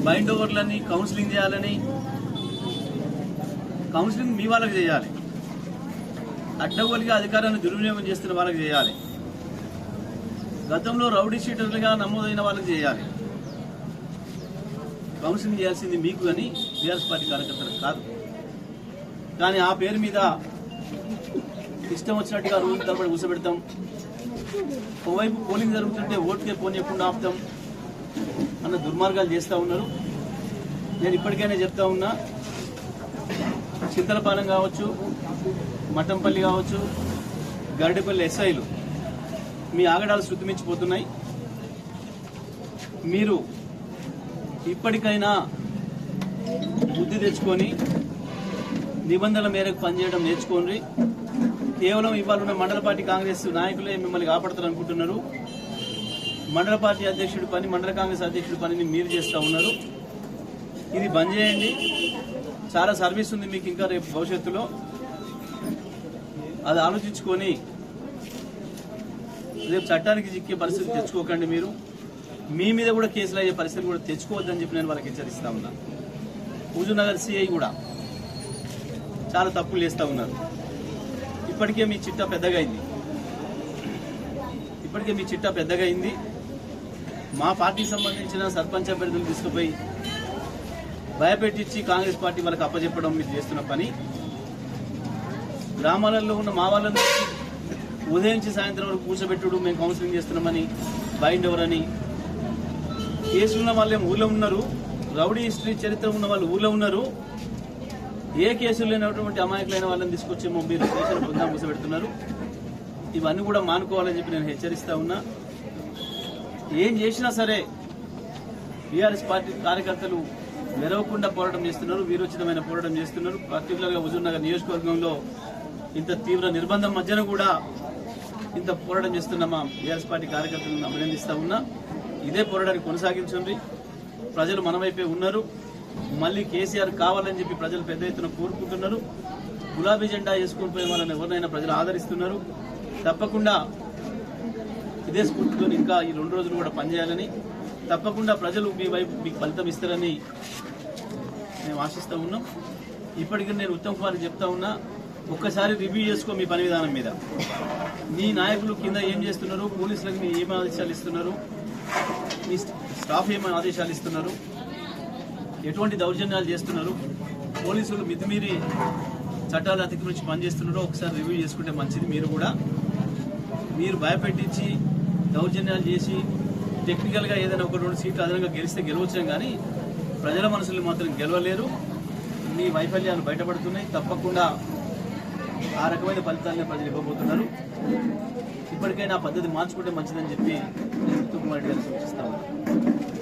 Bind ఓవర్లని counselling చేయాలని, counselling మీ వాళ్ళకి చేయాలి, అడ్డగోలుగా అధికారాన్ని దుర్వినియోగం చేస్తున్న వాళ్ళకి చేయాలి, గతంలో రౌడీ షీటర్లుగా నమోదైన వాళ్ళకి చేయాలి. కౌన్సిలింగ్ చేయాల్సింది మీకు కానీ బీఆర్ఎస్ పార్టీ కార్యకర్తలకు కాదు. కానీ ఆ పేరు మీద ఇష్టం వచ్చినట్టుగా రోజు తరబడి కూర్చోబెడతాం. ఓవైపు పోలింగ్ జరుగుతుంటే ఓటుకే పోనీయకుండా ఆపుతాం అన్న దుర్మార్గాలు చేస్తూ ఉన్నారు. నేను ఇప్పటికైనా చెప్తా ఉన్నా, చింతలపాలెం కావచ్చు, మఠంపల్లి కావచ్చు, గరిడపల్లి ఎస్ఐలు మీ ఆగడాలు శృతిమించిపోతున్నాయి. మీరు ఇప్పటికైనా బుద్ధి తెచ్చుకొని నిబంధనల మేరకు పనిచేయడం నేర్చుకోండి. కేవలం ఇవాళ ఉన్న మండల పార్టీ కాంగ్రెస్ నాయకులే మిమ్మల్ని కాపాడతారు అనుకుంటున్నారు. మండల పార్టీ అధ్యక్షుడి పని, మండల కాంగ్రెస్ అధ్యక్షుడి పనిని మీరు చేస్తూ ఉన్నారు. ఇది బంద్ చేయండి. చాలా సర్వీస్ ఉంది మీకు ఇంకా రేపు భవిష్యత్తులో. అది ఆలోచించుకొని రేపు చట్టానికి చిక్కే పరిస్థితి తెచ్చుకోకండి. మీరు మీ మీద కూడా కేసులు అయ్యే పరిస్థితి కూడా తెచ్చుకోవద్దని చెప్పి నేను వాళ్ళకి హెచ్చరిస్తా ఉన్నా. హుజూర్నగర్ సిఐ కూడా చాలా తప్పులు చేస్తూ ఉన్నారు. ఇప్పటికే మీ చిట్టా పెద్దగా అయింది. మా పార్టీకి సంబంధించిన సర్పంచ్ అభ్యర్థులు తీసుకుపోయి భయపెట్టించి కాంగ్రెస్ పార్టీ వాళ్ళకి అప్పచెప్పడం మీరు చేస్తున్న పని. గ్రామాలలో ఉన్న మా వాళ్ళని ఉదయం నుంచి సాయంత్రం వరకు కూర్చోబెట్టుడు, మేము కౌన్సిలింగ్ చేస్తున్నామని, బైండ్ ఓవర్ అని. కేసులున్న వాళ్ళేం ఊళ్ళో ఉన్నారు, రౌడీ హిస్టరీ చరిత్ర ఉన్న వాళ్ళు ఊళ్ళో ఉన్నారు. ఏ కేసులు లేనటువంటి అమాయకులైన వాళ్ళని తీసుకొచ్చేమో మీరు కేసులు పొందాం కూర్చోబెడుతున్నారు. ఇవన్నీ కూడా మానుకోవాలని చెప్పి నేను హెచ్చరిస్తా ఉన్నా. ఏం చేసినా సరే బీఆర్ఎస్ పార్టీ కార్యకర్తలు మెరవకుండా పోరాటం చేస్తున్నారు, వీరోచితమైన పోరాటం చేస్తున్నారు. పర్టికులర్గా హుజూర్నగర్ నియోజకవర్గంలో ఇంత తీవ్ర నిర్బంధం మధ్యన కూడా ఇంత పోరాటం చేస్తున్న మా బీఆర్ఎస్ పార్టీ కార్యకర్తలను అభినందిస్తా ఉన్నా. ఇదే పోరాటాన్ని కొనసాగించండి. ప్రజలు మన వైపే ఉన్నారు. మళ్ళీ కేసీఆర్ కావాలని చెప్పి ప్రజలు పెద్ద ఎత్తున కోరుకుంటున్నారు. గులాబీ జెండా వేసుకుని పోయే వాళ్ళని ఎవరినైనా ప్రజలు ఆదరిస్తున్నారు. తప్పకుండా ఇదే స్ఫూర్తితో ఇంకా ఈ 2 రోజులు కూడా పనిచేయాలని, తప్పకుండా ప్రజలు మీ వైపు మీకు ఫలితం ఇస్తారని మేము ఆశిస్తూ ఉన్నాం. ఇప్పటికీ నేను ఉత్తమ్ కుమార్కి చెప్తా ఉన్నా, ఒక్కసారి రివ్యూ చేసుకో మీ పని విధానం మీద. మీ నాయకులు కింద ఏం చేస్తున్నారు, పోలీసులకు మీ ఏం ఆదేశాలు ఇస్తున్నారు, మీ స్టాఫ్ ఏమైనా ఆదేశాలు ఇస్తున్నారు, ఎటువంటి దౌర్జన్యాలు చేస్తున్నారు, పోలీసులు మితిమీరి చట్టాలు అతిక్రమించి పనిచేస్తున్నారో ఒకసారి రివ్యూ చేసుకుంటే మంచిది. మీరు భయపెట్టించి దౌర్జన్యాలు చేసి టెక్నికల్గా ఏదైనా 1-2 సీట్లు అదనంగా గెలిస్తే గెలవచ్చాం, కానీ ప్రజల మనసులు మాత్రం గెలవలేరు. మీ వైఫల్యాలు బయటపడుతున్నాయి. తప్పకుండా ఆ రకమైన ఫలితాలను ప్రజలు ఇవ్వబోతున్నారు. ఇప్పటికైనా పద్ధతి మార్చుకుంటే మంచిదని చెప్పి నేను ఉత్తమ్ కుమార్ రెడ్డి గారిని సూచిస్తా ఉన్నాను.